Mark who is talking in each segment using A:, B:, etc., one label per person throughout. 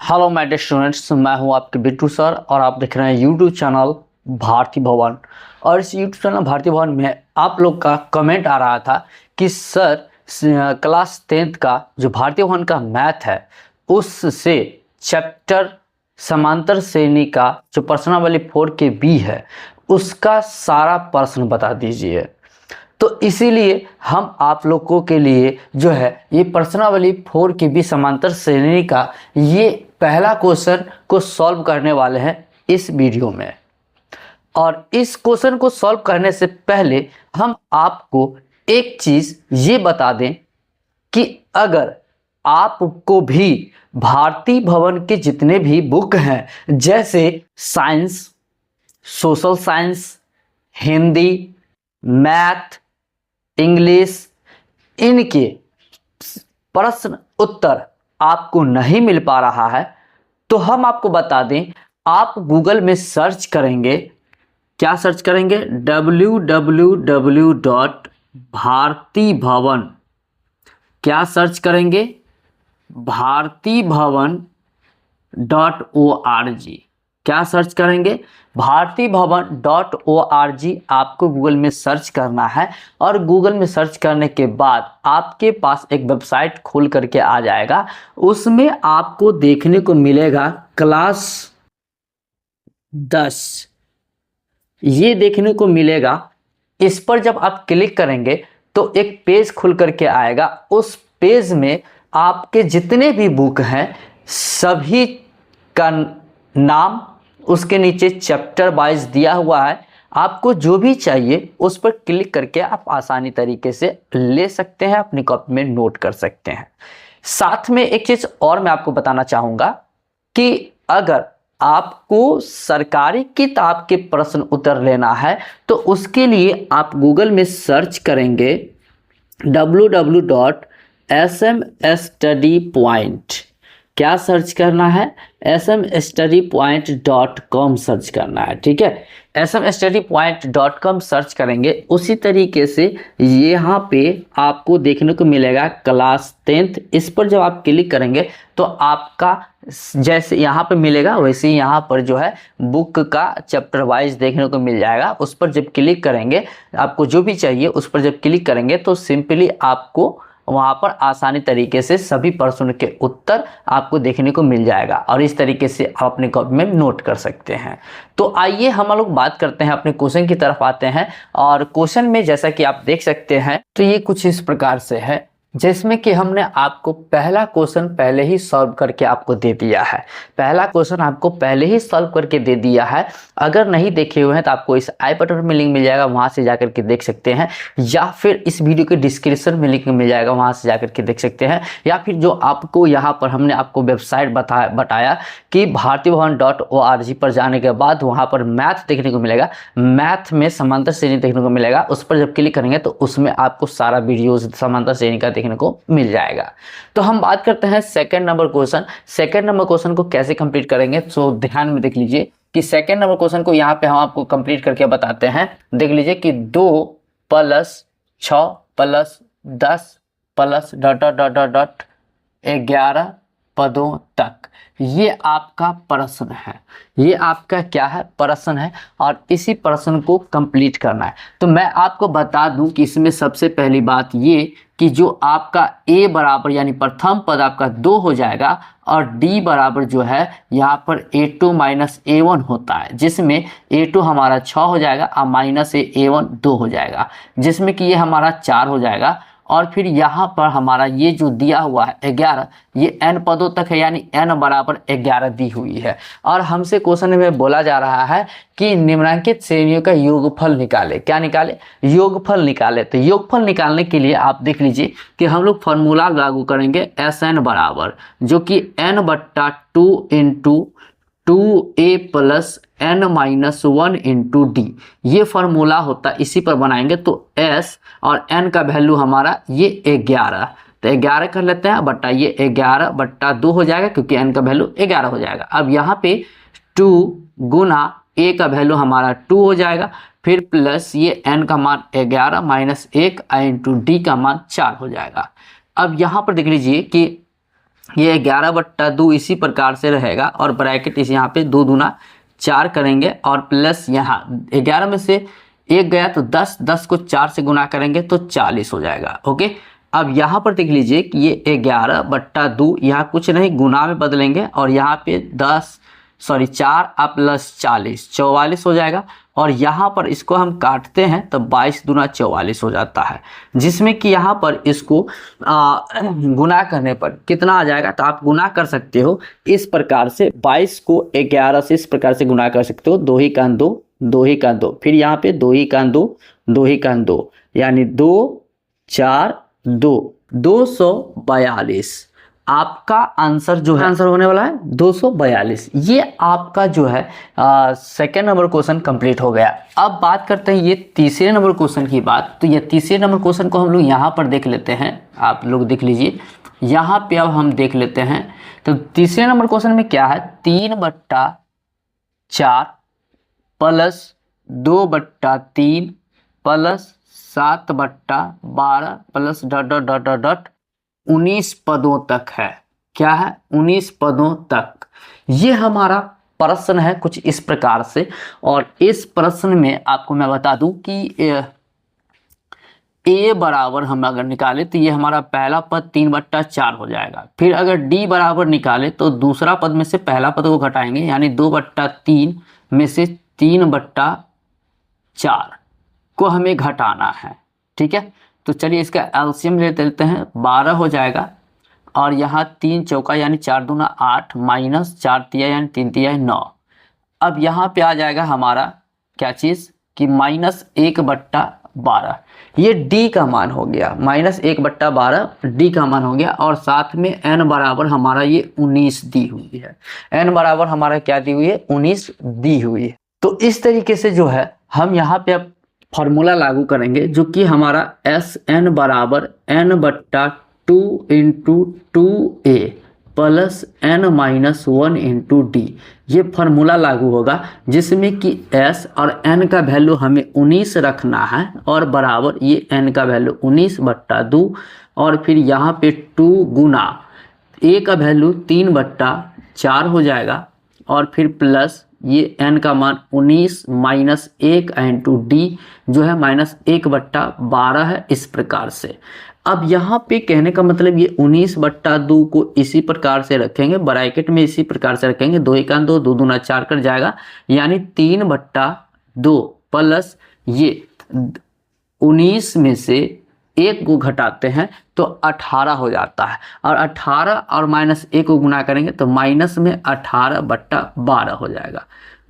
A: Hello my dear students, मैं हूं आपके बिट्टू सर और आप देख रहे हैं यूट्यूब चैनल भारती भवन। और इस यूट्यूब चैनल भारती भवन में आप लोग का कमेंट आ रहा था कि सर क्लास 10th का जो भारती भवन का मैथ है उससे चैप्टर समांतर श्रेणी का जो प्रश्नावली 4 के बी है उसका सारा प्रश्न बता दीजिए। तो इसीलिए हम आप लोगों के लिए जो है ये प्रश्नावली 4 के बी समांतर श्रेणी का ये पहला क्वेश्चन को सॉल्व करने वाले हैं इस वीडियो में। और इस क्वेश्चन को सॉल्व करने से पहले हम आपको एक चीज़ ये बता दें कि अगर आपको भी भारती भवन के जितने भी बुक हैं जैसे science, social science, Hindi, math, English, इनके प्रश्न उत्तर आपको नहीं मिल पा रहा है तो हम आपको बता दें, आप गूगल में सर्च करेंगे। क्या सर्च करेंगे? www.bhartiBhavan। क्या सर्च करेंगे? bhartibhavan.org। क्या सर्च करेंगे? bhartibhavan.org आपको गूगल में सर्च करना है और गूगल में सर्च करने के बाद आपके पास एक वेबसाइट खोल करके आ जाएगा। उसमें आपको देखने को मिलेगा क्लास 10, ये देखने को मिलेगा। इस पर जब आप क्लिक करेंगे तो एक पेज खुल करके आएगा। उस पेज में आपके जितने भी बुक हैं सभी का नाम, उसके नीचे चैप्टर वाइज दिया हुआ है। आपको जो भी चाहिए उस पर क्लिक करके आप आसानी तरीके से ले सकते हैं, अपनी कॉपी में नोट कर सकते हैं। साथ में एक चीज़ और मैं आपको बताना चाहूँगा कि अगर आपको सरकारी किताब के प्रश्न उत्तर लेना है तो उसके लिए आप गूगल में सर्च करेंगे www.smstudypoint। क्या सर्च करना है? smstudypoint.com सर्च करना है। ठीक है, smstudypoint.com सर्च करेंगे। उसी तरीके से यहाँ पे आपको देखने को मिलेगा क्लास 10th। इस पर जब आप क्लिक करेंगे तो आपका जैसे यहाँ पर मिलेगा वैसे ही यहाँ पर जो है बुक का चैप्टर वाइज देखने को मिल जाएगा। उस पर जब क्लिक करेंगे, आपको जो भी चाहिए उस पर जब क्लिक करेंगे तो सिंपली आपको वहाँ पर आसानी तरीके से सभी प्रश्नों के उत्तर आपको देखने को मिल जाएगा और इस तरीके से आप अपने कॉपी में नोट कर सकते हैं। तो आइए हम लोग बात करते हैं, अपने क्वेश्चन की तरफ आते हैं। और क्वेश्चन में जैसा कि आप देख सकते हैं तो ये कुछ इस प्रकार से है, जिसमें कि हमने आपको पहला क्वेश्चन पहले ही सॉल्व करके आपको दे दिया है। पहला क्वेश्चन आपको पहले ही सॉल्व करके दे दिया है। अगर नहीं देखे हुए हैं तो आपको इस आई बटन में लिंक मिल जाएगा, वहां से जाकर के देख सकते हैं, या फिर इस वीडियो के डिस्क्रिप्शन में लिंक मिल जाएगा, वहां से जाकर के देख सकते हैं। या फिर जो आपको यहाँ पर हमने आपको वेबसाइट बताया कि bhartibhavan.org पर जाने के बाद वहाँ पर मैथ देखने को मिलेगा, मैथ में समांतर श्रेणी देखने को मिलेगा। उस पर जब क्लिक करेंगे तो उसमें आपको सारा वीडियोज समांतर श्रेणी का देखने को मिल जाएगा। तो हम बात करते हैं second number question. Second number question को कैसे कंप्लीट करेंगे तो ध्यान में देख लीजिए कि सेकंड नंबर क्वेश्चन को यहाँ पे हम आपको कंप्लीट करके बताते हैं। देख लीजिए कि 2 + 6 + 10 + ... 11 पदों तक, ये आपका प्रश्न है। ये आपका क्या है? प्रश्न है और इसी प्रश्न को कंप्लीट करना है। तो मैं आपको बता दूं कि इसमें सबसे पहली बात ये कि जो आपका a बराबर यानी प्रथम पद आपका 2 हो जाएगा और d बराबर जो है यहाँ पर a2 - a1 होता है, जिसमें a2 हमारा 6 हो जाएगा और -a1 2 हो जाएगा, जिसमें कि ये हमारा 4 हो जाएगा। और फिर यहाँ पर हमारा ये जो दिया हुआ है 11, ये n पदों तक है, यानी n बराबर 11 दी हुई है। और हमसे क्वेश्चन में बोला जा रहा है कि निम्नलिखित श्रेणियों का योगफल निकाले। क्या निकाले? योगफल निकाले। तो योगफल निकालने के लिए आप देख लीजिए कि हम लोग फॉर्मूला लागू करेंगे Sn बराबर जो कि n/2 × 2a + n - 1 × d, ये फार्मूला होता है। इसी पर बनाएंगे तो s और n का वैल्यू हमारा ये 11, तो 11 कर लेते हैं बट्टा ये 11/2 हो जाएगा क्योंकि n का वैल्यू 11 हो जाएगा। अब यहाँ पे 2 गुना a का वैल्यू हमारा 2 हो जाएगा, फिर प्लस ये n का मान 11 - 1 × d का मान 4 हो जाएगा। अब यहाँ पर देख लीजिए कि ये 11/2 इसी प्रकार से रहेगा और ब्रैकेट इस यहाँ पे 2 दूना 4 करेंगे और प्लस यहाँ 11 में से 1 गया तो 10, 10 को 4 से गुना करेंगे तो 40 हो जाएगा। ओके, अब यहाँ पर देख लीजिए कि ये 11/2 यहाँ कुछ नहीं गुना में बदलेंगे और यहाँ पे 4 प्लस 40 44 हो जाएगा और यहाँ पर इसको हम काटते हैं तो 22 दूना 44 हो जाता है, जिसमें कि यहाँ पर इसको गुना करने पर कितना आ जाएगा, तो आप गुना कर सकते हो इस प्रकार से 22 को 11 से इस प्रकार से गुना कर सकते हो, 2 ही कान 2, 2 ही कान 2, फिर यहाँ पे 2 ही कान 2, 2 ही कान 2, यानी 2 4 2 242 आपका आंसर जो है आंसर होने वाला है 242। ये आपका जो है सेकेंड नंबर क्वेश्चन कंप्लीट हो गया। अब बात करते हैं ये तीसरे नंबर क्वेश्चन की बात। तो ये तीसरे नंबर क्वेश्चन को हम लोग यहाँ पर देख लेते हैं, आप लोग देख लीजिए यहाँ पे। अब हम देख लेते हैं तो तीसरे नंबर क्वेश्चन में क्या है, 3/4 plus 2/3 plus 7/12 plus dot dot dot dot dot 19 पदों तक है। क्या है, 19 पदों तक। ये हमारा प्रश्न है कुछ इस प्रकार से। और इस प्रश्न में आपको मैं बता दूं कि ए बराबर हम अगर निकाले तो ये हमारा पहला पद 3/4 हो जाएगा। फिर अगर डी बराबर निकाले तो दूसरा पद में से पहला पद को घटाएंगे, यानी 2/3 में से 3/4 को हमें घटाना है। ठीक है, तो चलिए इसका एलसीएम ले लेते हैं, 12 हो जाएगा और यहाँ 3 चौका यानी 4 दूना 8 माइनस 4 तिया यानी 3 तिया 9। अब यहाँ पे आ जाएगा हमारा क्या चीज़ कि -1/12। ये डी का मान हो गया, -1/12 डी का मान हो गया। और साथ में n बराबर हमारा ये 19 दी हुई है। n बराबर हमारा क्या दी हुई है, 19 दी हुई है। तो इस तरीके से जो है हम यहाँ पे अब फॉर्मूला लागू करेंगे, जो कि हमारा SN बराबर n/2 into 2a plus n-1 into D. ये फार्मूला लागू होगा जिसमें कि s और n का वैल्यू हमें 19 रखना है और बराबर ये n का वैल्यू 19/2 और फिर यहाँ पे 2 गुना a का वैल्यू 3/4 हो जाएगा और फिर प्लस ये n का मान 19 माइनस 1 इंटू डी जो है -1/12 है। इस प्रकार से अब यहाँ पे कहने का मतलब ये 19/2 को इसी प्रकार से रखेंगे, ब्रैकेट में इसी प्रकार से रखेंगे, 2 ही कान 2, 2 दूना 4 कर जाएगा, यानी 3/2 प्लस ये 19 में से 1 को घटाते हैं तो 18 हो जाता है और 18 और -1 को गुना करेंगे तो माइनस में 18/12 हो जाएगा।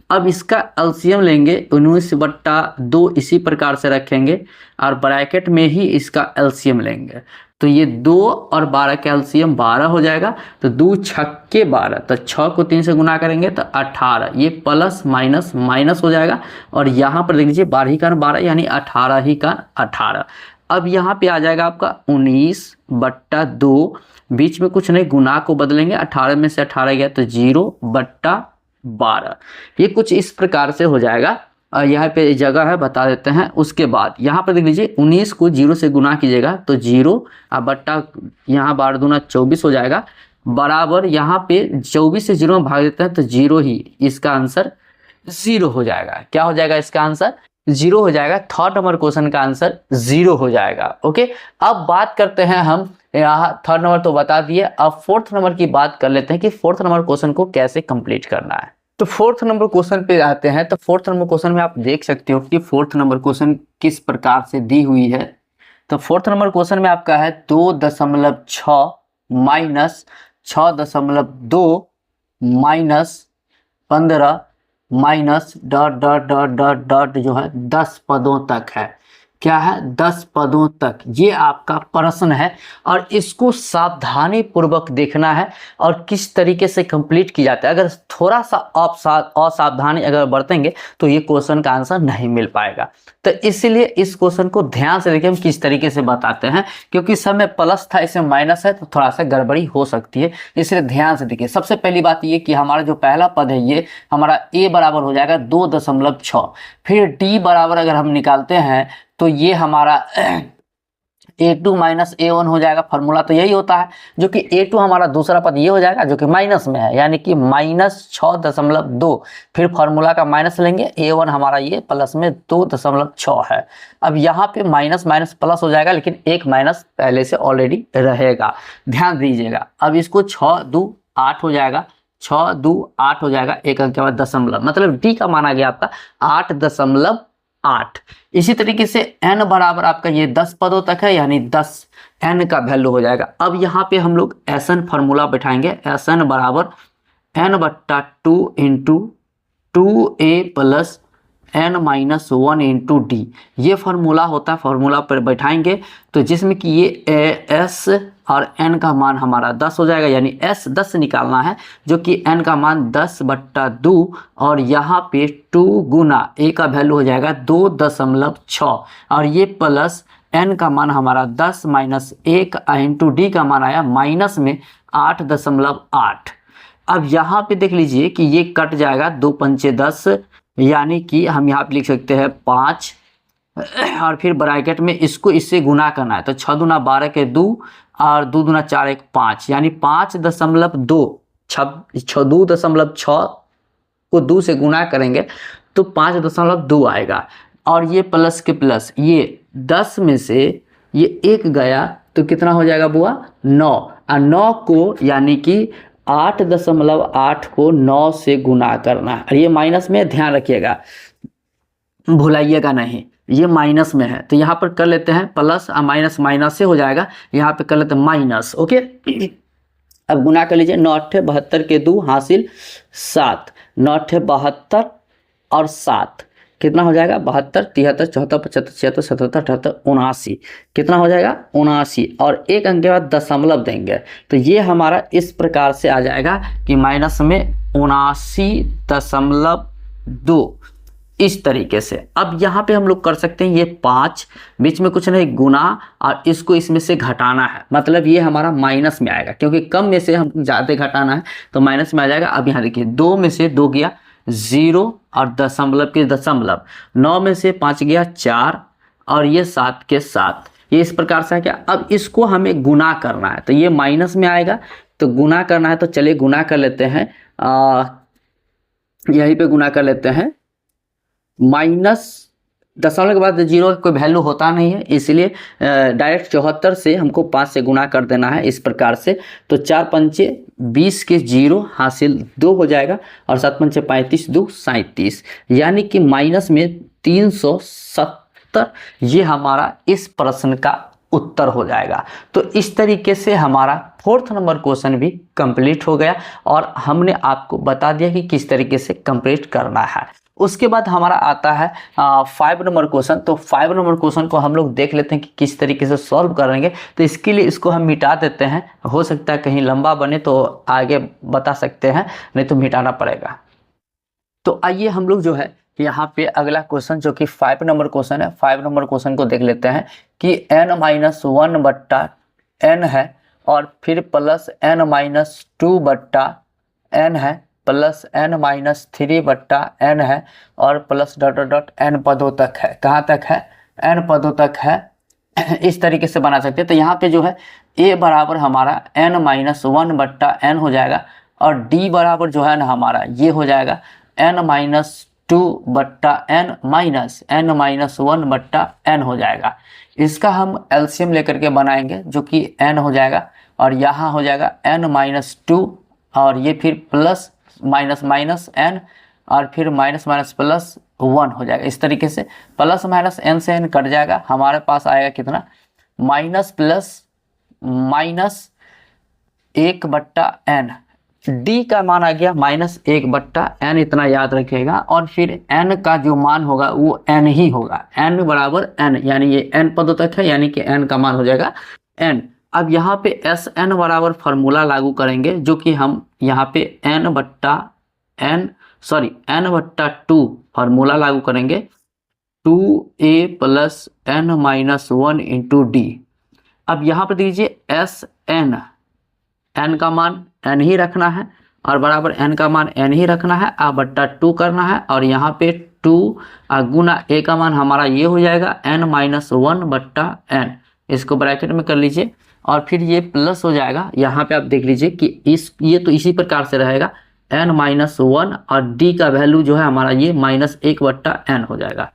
A: अब इसका एलसीएम लेंगे, 19/2 इसी प्रकार से रखेंगे और ब्रैकेट में ही इसका एलसीएम लेंगे। तो ये 2 और 12 का एलसीएम 12 हो जाएगा। तो 2 छक्के 12, तो 6 को 3 से गुना करेंगे तो 18, ये प्लस माइनस माइनस हो जाएगा। और यहाँ पर देख लीजिए 12 ही का 12 यानी 18 ही का 18। अब यहाँ पे आ जाएगा आपका 19/2, बीच में कुछ नहीं गुना को बदलेंगे, 18 में से 18 गया तो 0/12। ये कुछ इस प्रकार से हो जाएगा। यहाँ पे जगह है बता देते हैं। उसके बाद यहाँ पर देख लीजिए 19 को 0 से गुना कीजिएगा तो 0 बट्टा यहाँ 12 दूना 24 हो जाएगा, बराबर यहाँ पे 24 से 0 में भाग देते हैं तो 0 ही इसका आंसर 0 हो जाएगा। क्या हो जाएगा इसका आंसर, 0 हो जाएगा। थर्ड नंबर क्वेश्चन का आंसर 0 हो जाएगा। ओके, अब बात करते हैं हम, यहाँ थर्ड नंबर तो बता दिए, अब फोर्थ नंबर की बात कर लेते हैं कि फोर्थ नंबर क्वेश्चन को कैसे कंप्लीट करना है। तो फोर्थ नंबर क्वेश्चन पे आते हैं। तो फोर्थ नंबर क्वेश्चन में आप देख सकते हो कि फोर्थ नंबर क्वेश्चन किस प्रकार से दी हुई है। तो फोर्थ नंबर क्वेश्चन में आपका है 2.6 minus 6.2 minus 15 minus dot dot dot dot dot जो है 10 पदों तक है। क्या है, 10 पदों तक। ये आपका प्रश्न है और इसको सावधानी पूर्वक देखना है और किस तरीके से कंप्लीट की जाता है। अगर थोड़ा सा असावधानी अगर बरतेंगे तो ये क्वेश्चन का आंसर नहीं मिल पाएगा। तो इसलिए इस क्वेश्चन को ध्यान से देखिए हम किस तरीके से बताते हैं, क्योंकि समय प्लस था इसमें माइनस है तो थोड़ा सा गड़बड़ी हो सकती है, इसलिए ध्यान से देखिए। सबसे पहली बात ये कि हमारा जो पहला पद है ये हमारा ए बराबर हो जाएगा 2.6, फिर डी बराबर अगर हम निकालते हैं तो ये हमारा A2 माइनस A1 हो जाएगा, फॉर्मूला तो यही होता है, जो कि A2 हमारा दूसरा पद ये हो जाएगा जो कि माइनस में है, यानी कि -6.2। फिर फॉर्मूला का माइनस लेंगे, A1 हमारा ये प्लस में 2.6 है। अब यहाँ पे माइनस माइनस प्लस हो जाएगा, लेकिन एक माइनस पहले से ऑलरेडी रहेगा, ध्यान दीजिएगा। अब इसको 6 2 8 हो जाएगा, 6 2 8 हो जाएगा, एक अंक के बाद दशमलव, मतलब डी का मान आ गया आपका 8.8। इसी तरीके से n बराबर आपका ये 10 पदों तक है, यानी 10 n का वैल्यू हो जाएगा। अब यहाँ पे हम लोग Sn फॉर्मूला बैठाएंगे, Sn बराबर n/2 into 2a plus n-1 into D, ये फार्मूला होता है। फार्मूला पर बैठाएंगे तो जिसमें कि ये s और n का मान हमारा 10 हो जाएगा, यानी s 10 निकालना है, जो कि n का मान 10/2 और यहाँ पे 2 गुना a का वैल्यू हो जाएगा 2.6 और ये प्लस n का मान हमारा 10 माइनस 1 इंटू डी का मान आया माइनस में 8.8। अब यहाँ पे देख लीजिए कि ये कट जाएगा, 2 पंचे 10, यानी कि हम यहाँ पे लिख सकते हैं 5 और फिर ब्रैकेट में इसको इससे गुना करना है, तो 6 दूना 12 के 2 और 2 दूना 4 1 5, यानी 5.2 2.6 को 2 से गुना करेंगे तो 5.2 आएगा। और ये प्लस के प्लस, ये 10 में से ये 1 गया तो कितना हो जाएगा बुआ 9, और 9 को यानी कि 8.8 को 9 से गुना करना है। ये माइनस में, ध्यान रखिएगा, भुलाइएगा नहीं, ये माइनस में है, तो यहाँ पर कर लेते हैं प्लस और माइनस माइनस से हो जाएगा, यहाँ पे कर लेते हैं माइनस। ओके, अब गुना कर लीजिए, 9 8 72 के 2 हासिल 7, 9 8 72 और 7 कितना हो जाएगा 72 73 74 75 76 77 78 79, कितना हो जाएगा 79, और एक अंक के बाद दशमलव देंगे तो ये हमारा इस प्रकार से आ जाएगा कि माइनस में 79.2, इस तरीके से। अब यहाँ पे हम लोग कर सकते हैं, ये 5 बीच में कुछ नहीं गुना और इसको इसमें से घटाना है, मतलब ये हमारा माइनस में आएगा, क्योंकि कम में से हम ज़्यादा घटाना है तो माइनस में आ जाएगा। अब यहाँ देखिए 2 में से 2 गया 0 और दशमलव के दशमलव, 9 में से 5 गया 4 और ये 7 के 7, ये इस प्रकार से है क्या। अब इसको हमें गुना करना है तो ये माइनस में आएगा, तो गुना करना है तो चलिए गुना कर लेते हैं, यहीं पे गुना कर लेते हैं। माइनस दशमलव के बाद 0 का कोई वैल्यू होता नहीं है, इसलिए डायरेक्ट 74 से हमको 5 से गुना कर देना है इस प्रकार से। तो 4 पंचे 20 के 0 हासिल 2 हो जाएगा और 7 पंचे 35 2 37, यानी कि माइनस में 370, ये हमारा इस प्रश्न का उत्तर हो जाएगा। तो इस तरीके से हमारा 4th नंबर क्वेश्चन भी कंप्लीट हो गया और हमने आपको बता दिया कि किस तरीके से कंप्लीट करना है। उसके बाद हमारा आता है 5 नंबर क्वेश्चन। तो 5 नंबर क्वेश्चन को हम लोग देख लेते हैं कि किस तरीके से सॉल्व करेंगे। तो इसके लिए इसको हम मिटा देते हैं, हो सकता है कहीं लंबा बने तो आगे बता सकते हैं, नहीं तो मिटाना पड़ेगा। तो आइए हम लोग जो है यहाँ पे अगला क्वेश्चन जो कि 5 नंबर क्वेश्चन है, 5 नंबर क्वेश्चन को देख लेते हैं कि n-1/n है और फिर प्लस n-2/n है प्लस n-3/n है और प्लस ... n पदों तक है। कहाँ तक है? n पदों तक है। इस तरीके से बना सकते हैं। तो यहाँ पे जो है a बराबर हमारा n-1/n हो जाएगा और d बराबर जो है ना हमारा ये हो जाएगा n-2/n माइनस n-1/n हो जाएगा। इसका हम एलसीएम लेकर के बनाएंगे जो कि n हो जाएगा और यहाँ हो जाएगा n-2 और ये फिर प्लस माइनस माइनस n और फिर माइनस माइनस प्लस 1 हो जाएगा। इस तरीके से प्लस माइनस n से n कट जाएगा, हमारे पास आएगा कितना minus plus minus 1/n, d का मान आ गया -1/n, इतना याद रखिएगा। और फिर n का जो मान होगा वो n ही होगा, n बराबर n, यानी ये n पदों तक है, यानी कि n का मान हो जाएगा n। अब यहाँ पे Sn बराबर फार्मूला लागू करेंगे जो कि हम यहाँ पे n/2 फार्मूला लागू करेंगे 2a plus n-1 into D. अब यहाँ पर दीजिए Sn, n का मान n ही रखना है और बराबर n का मान n ही रखना है, /2 करना है और यहाँ पे 2 गुना a का मान हमारा ये हो जाएगा n-1/n इसको ब्रैकेट में कर लीजिए और फिर ये प्लस हो जाएगा। यहाँ पे आप देख लीजिए कि ये तो इसी प्रकार से रहेगा n-1 और d का वैल्यू जो है हमारा ये -1/n हो जाएगा।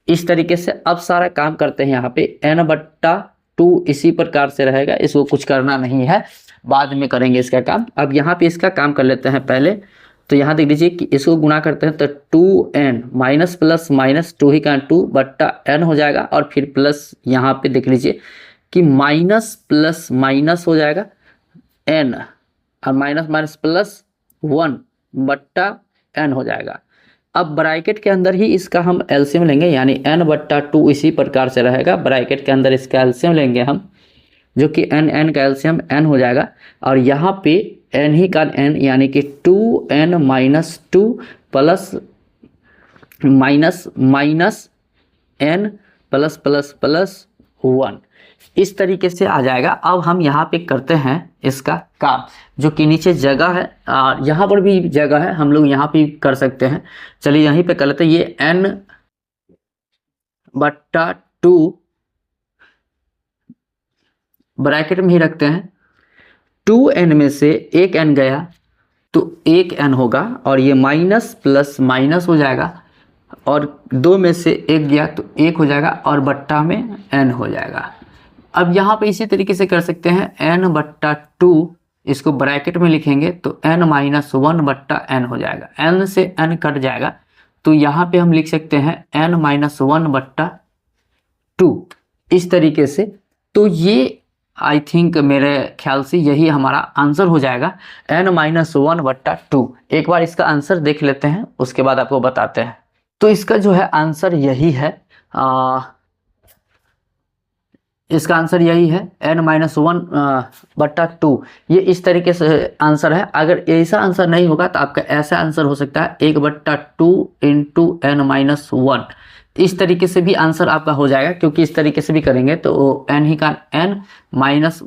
A: इस तरीके से अब सारा काम करते हैं। यहाँ पे n/2 इसी प्रकार से रहेगा, इसको कुछ करना नहीं है, बाद में करेंगे इसका काम। अब यहाँ पे इसका काम कर लेते हैं पहले। तो यहाँ देख लीजिए कि इसको गुणा करते हैं तो 2n माइनस प्लस माइनस 2 ही का 2/n हो जाएगा और फिर प्लस यहाँ पे देख लीजिए कि माइनस प्लस माइनस हो जाएगा n और माइनस माइनस प्लस 1/n हो जाएगा। अब ब्रैकेट के अंदर ही इसका हम एलसीएम लेंगे, यानी n/2 इसी प्रकार से रहेगा। ब्रैकेट के अंदर इसका एलसीएम लेंगे हम, जो कि n का एलसीएम n हो जाएगा और यहाँ पे n ही का n यानी कि 2n-2 plus minus minus n plus plus plus 1 इस तरीके से आ जाएगा। अब हम यहाँ पे करते हैं इसका काम, जो कि नीचे जगह है और यहाँ पर भी जगह है, हम लोग यहाँ पे कर सकते हैं। चलिए यहीं पे कर लेते हैं। ये n/2 ब्रैकेट में ही रखते हैं। 2n में से एक n गया तो एक n होगा और ये माइनस प्लस माइनस हो जाएगा और 2 में से एक गया तो एक हो जाएगा और बट्टा में n हो जाएगा। अब यहाँ पे इसी तरीके से कर सकते हैं। n/2 इसको ब्रैकेट में लिखेंगे तो n-1/n हो जाएगा, n से n कट जाएगा तो यहाँ पे हम लिख सकते हैं n-1/2 इस तरीके से। तो ये आई थिंक मेरे ख्याल से यही हमारा आंसर हो जाएगा, n-1/2। एक बार इसका आंसर देख लेते हैं, उसके बाद आपको बताते हैं। तो इसका जो है आंसर यही है, इसका आंसर यही है n-1/2। ये इस तरीके से आंसर है। अगर ऐसा आंसर नहीं होगा तो आपका ऐसा आंसर हो सकता है 1/2 इंटू n-1। इस तरीके से भी आंसर आपका हो जाएगा, क्योंकि इस तरीके से भी करेंगे तो n ही का n माइनस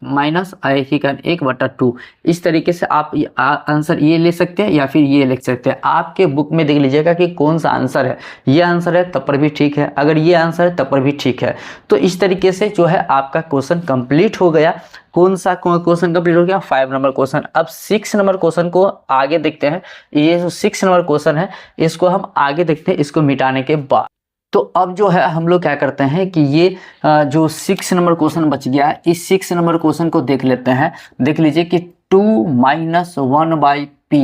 A: माइनस आई ही का 1/2। इस तरीके से आप आंसर ये ले सकते हैं या फिर ये लिख सकते हैं। आपके बुक में देख लीजिएगा कि कौन सा आंसर है। ये आंसर है तब पर भी ठीक है, अगर ये आंसर है तब पर भी ठीक है। तो इस तरीके से जो है आपका क्वेश्चन कंप्लीट हो गया। कौन सा क्वेश्चन कंप्लीट हो गया? 5 नंबर क्वेश्चन। अब 6 नंबर क्वेश्चन को आगे देखते हैं। ये जो 6 नंबर क्वेश्चन है इसको हम आगे देखते हैं, इसको मिटाने के बाद। तो अब जो है हम लोग क्या करते हैं कि ये जो 6 नंबर क्वेश्चन बच गया है, इस 6 नंबर क्वेश्चन को देख लेते हैं। देख लीजिए कि 2-1/p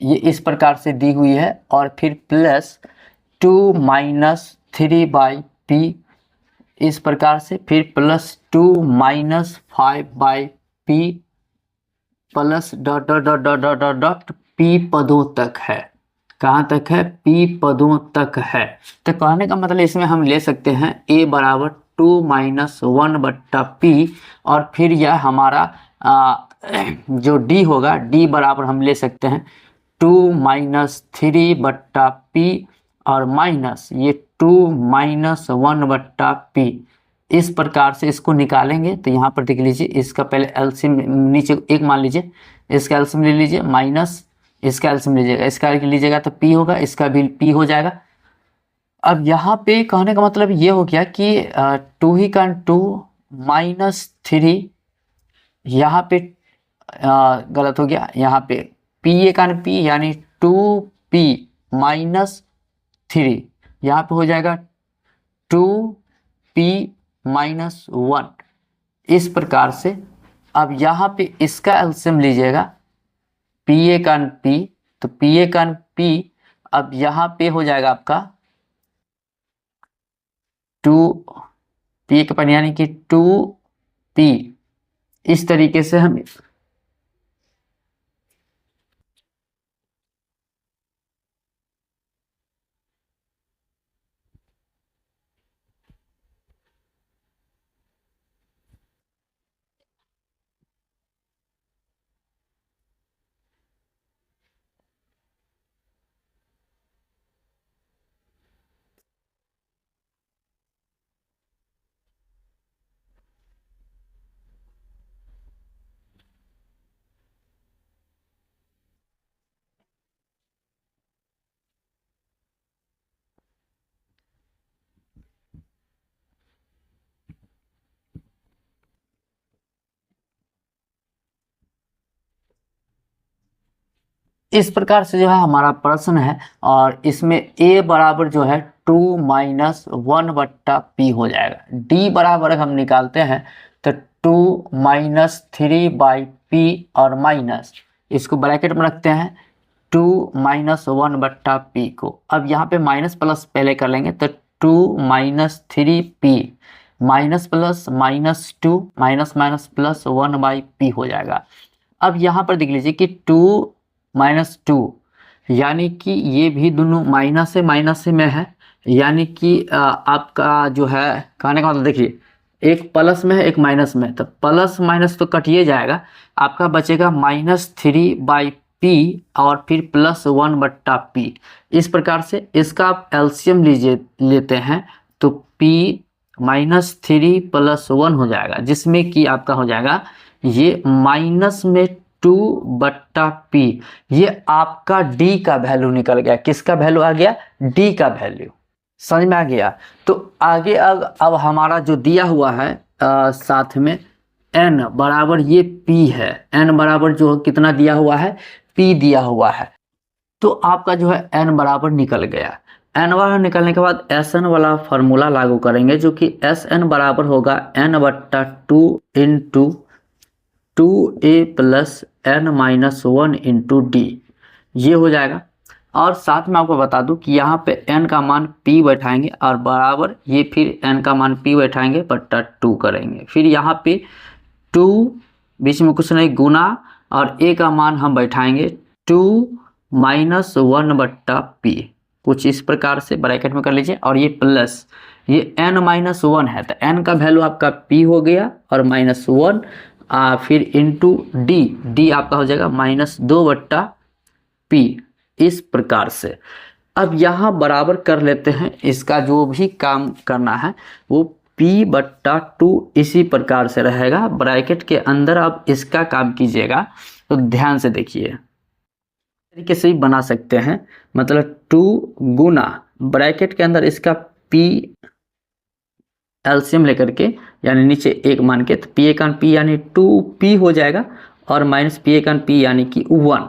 A: ये इस प्रकार से दी हुई है और फिर प्लस 2-3/p इस प्रकार से, फिर plus 2-5/p plus dot dot dot dot dot dot dot p पदों तक है। कहाँ तक है? p पदों तक है। तो कहने का मतलब इसमें हम ले सकते हैं a बराबर 2-1/p और फिर यह हमारा जो d होगा, d बराबर हम ले सकते हैं 2-3/p और माइनस ये 2-1/p। इस प्रकार से इसको निकालेंगे तो यहाँ पर देख लीजिए, इसका पहले एलसीएम नीचे एक मान लीजिए, इसका एलसीएम ले लीजिए, माइनस इसका एलसीएम लीजिएगा, इसका लीजिएगा तो p होगा, इसका भी p हो जाएगा। अब यहाँ पे कहने का मतलब ये हो गया कि 2 ही का 2 -3, यहाँ पे गलत हो गया, यहाँ पे p का p यानी 2p -3, यहाँ पे हो जाएगा 2p -1 इस प्रकार से। अब यहाँ पे इसका एलसीएम लीजिएगा, pa का p तो pa का p अब यहाँ पे हो जाएगा आपका 2p का पानी यानी कि 2p। इस तरीके से हम इस प्रकार से जो है हमारा प्रश्न है और इसमें a बराबर जो है 2 माइनस 1/p हो जाएगा। d बराबर हम निकालते हैं तो 2 माइनस 3/p और माइनस इसको ब्रैकेट में रखते हैं 2 माइनस 1/p को। अब यहाँ पे माइनस प्लस पहले कर लेंगे तो 2 minus 3p minus plus minus 2 minus minus plus 1/p हो जाएगा। अब यहाँ पर देख लीजिए कि 2 माइनस 2 यानी कि ये भी दोनों माइनस से में है, यानी कि आपका जो है कहने का मतलब देखिए एक प्लस में है एक माइनस में है, तो प्लस माइनस तो कटिए जाएगा, आपका बचेगा -3/p और फिर +1/p। इस प्रकार से इसका आप एलसीएम लेते हैं तो p -3 + 1 हो जाएगा, जिसमें कि आपका हो जाएगा ये माइनस में 2/p। ये आपका d का वैल्यू निकल गया। किसका वैल्यू आ गया? d का वैल्यू। समझ में आ गया? तो आगे अब हमारा जो दिया हुआ है साथ में n बराबर ये p है। n बराबर जो कितना दिया हुआ है? p दिया हुआ है। तो आपका जो है n बराबर निकल गया। n बराबर निकलने के बाद Sn वाला फॉर्मूला लागू करेंगे, जो कि Sn बराबर होगा n/2 into 2a + n-1 into d। ये हो जाएगा। और साथ में आपको बता दूं कि यहाँ पे n का मान p बैठाएंगे और बराबर ये फिर n का मान p बैठाएंगे बट्टा 2 करेंगे। फिर यहाँ पे 2 बीच में कुछ नहीं गुना और a का मान हम बैठाएंगे 2 माइनस 1/p। कुछ इस प्रकार से ब्रैकेट में कर लीजिए और ये प्लस ये n-1 है तो n का वैल्यू आपका p हो गया और -1 फिर इंटू d आपका हो जाएगा -2/p। इस प्रकार से अब यहाँ बराबर कर लेते हैं। इसका जो भी काम करना है वो p/2 इसी प्रकार से रहेगा। ब्रैकेट के अंदर आप इसका काम कीजिएगा तो ध्यान से देखिए, तरीके से भी बना सकते हैं। मतलब 2 गुना ब्रैकेट के अंदर इसका p एलसीएम लेकर के यानी नीचे 1 मान के, तो p यानी 2p हो जाएगा और माइनस p यानी कि 1,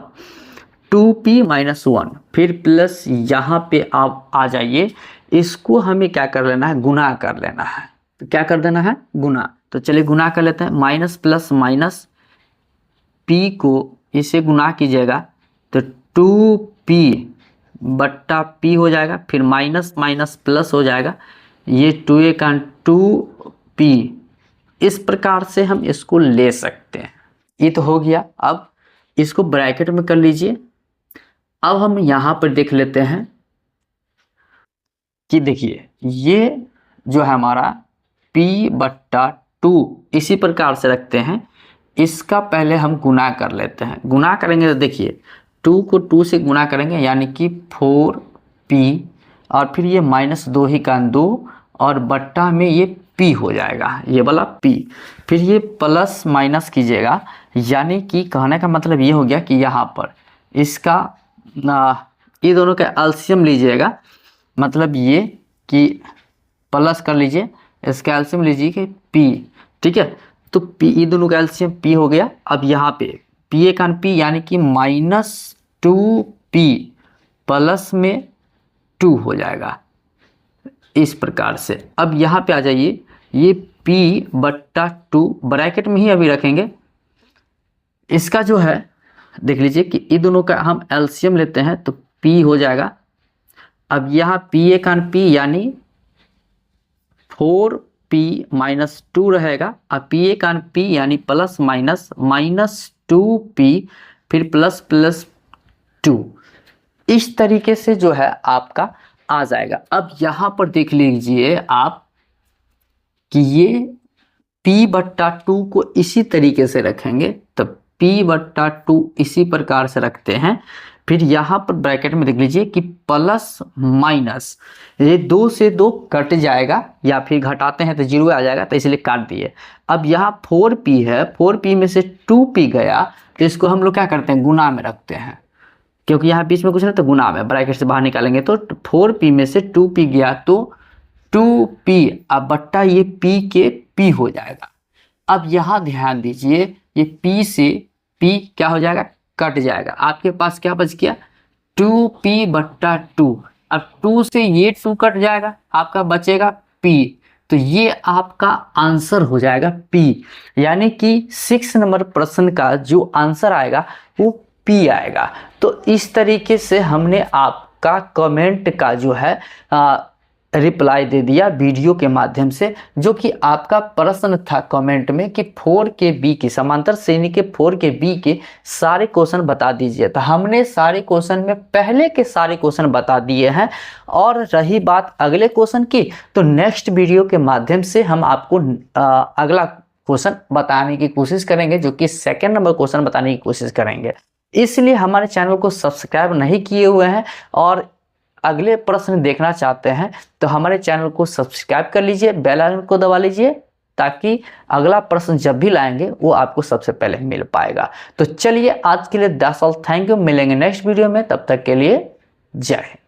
A: 2p - 1। फिर प्लस यहाँ पे आप आ जाइए, इसको हमें क्या कर लेना है? गुना कर लेना है। तो क्या कर देना है? गुना। तो चलिए गुना कर लेते हैं। माइनस प्लस माइनस p को इसे गुना कीजिएगा तो 2p/p हो जाएगा। फिर माइनस माइनस प्लस हो जाएगा, ये 2p। इस प्रकार से हम इसको ले सकते हैं। ये तो हो गया। अब इसको ब्रैकेट में कर लीजिए। अब हम यहाँ पर देख लेते हैं कि देखिए ये जो है हमारा p/2 इसी प्रकार से रखते हैं। इसका पहले हम गुना कर लेते हैं। गुना करेंगे तो देखिए 2 को 2 से गुना करेंगे यानी कि 4p और फिर ये -2 ही का 2 और बट्टा में ये p हो जाएगा, ये वाला p। फिर ये प्लस माइनस कीजिएगा, यानी कि कहने का मतलब ये हो गया कि यहाँ पर इसका ये दोनों का एलसीएम लीजिएगा। मतलब ये कि प्लस कर लीजिए, इसका एलसीएम लीजिए कि p। ठीक है, तो p ये दोनों का एलसीएम p हो गया। अब यहाँ पे p यानी कि -2p प्लस में 2 हो जाएगा इस प्रकार से। अब यहाँ पे आ जाइए, ये p/2 ब्रैकेट में ही अभी रखेंगे। इसका जो है देख लीजिए कि ये दोनों का हम एलसीएम लेते हैं तो p हो जाएगा। अब यहाँ p यानी 4p - 2 रहेगा और p यानी प्लस माइनस -2p फिर प्लस प्लस 2। इस तरीके से जो है आपका आ जाएगा। अब यहाँ पर देख लीजिए आप कि ये p/2 को इसी तरीके से रखेंगे, तो p/2 इसी प्रकार से रखते हैं। फिर यहाँ पर ब्रैकेट में देख लीजिए कि प्लस माइनस ये 2 से 2 कट जाएगा या फिर घटाते हैं तो 0 आ जाएगा, तो इसलिए काट दिए। अब यहाँ 4p है, 4p में से 2p गया तो इसको हम लोग क्या करते हैं? गुना में रखते हैं, क्योंकि यहाँ बीच में कुछ नहीं तो गुना में ब्रैकेट से बाहर निकालेंगे। तो 4p में से 2p गया तो 2p अब बट्टा ये p के p हो जाएगा। अब यहाँ ध्यान दीजिए, ये p से p क्या हो जाएगा? कट जाएगा, आपके पास क्या बच गया 2p/2। अब 2 से ये 2 कट जाएगा, आपका बचेगा p। तो ये आपका आंसर हो जाएगा p, यानी कि 6 नंबर प्रश्न का जो आंसर आएगा वो p आएगा। तो इस तरीके से हमने आपका कमेंट का जो है रिप्लाई दे दिया वीडियो के माध्यम से, जो कि आपका प्रश्न था कमेंट में कि 4KB की समांतर श्रेणी के 4KB के सारे क्वेश्चन बता दीजिए। तो हमने सारे क्वेश्चन में पहले के सारे क्वेश्चन बता दिए हैं। और रही बात अगले क्वेश्चन की, तो नेक्स्ट वीडियो के माध्यम से हम आपको अगला क्वेश्चन बताने की कोशिश करेंगे, जो कि 2nd नंबर क्वेश्चन बताने की कोशिश करेंगे। इसलिए हमारे चैनल को सब्सक्राइब नहीं किए हुए हैं और अगले प्रश्न देखना चाहते हैं तो हमारे चैनल को सब्सक्राइब कर लीजिए, बेल आइकन को दबा लीजिए, ताकि अगला प्रश्न जब भी लाएंगे वो आपको सबसे पहले मिल पाएगा। तो चलिए आज के लिए दैट्स ऑल, थैंक यू। मिलेंगे नेक्स्ट वीडियो में, तब तक के लिए जय हिंद।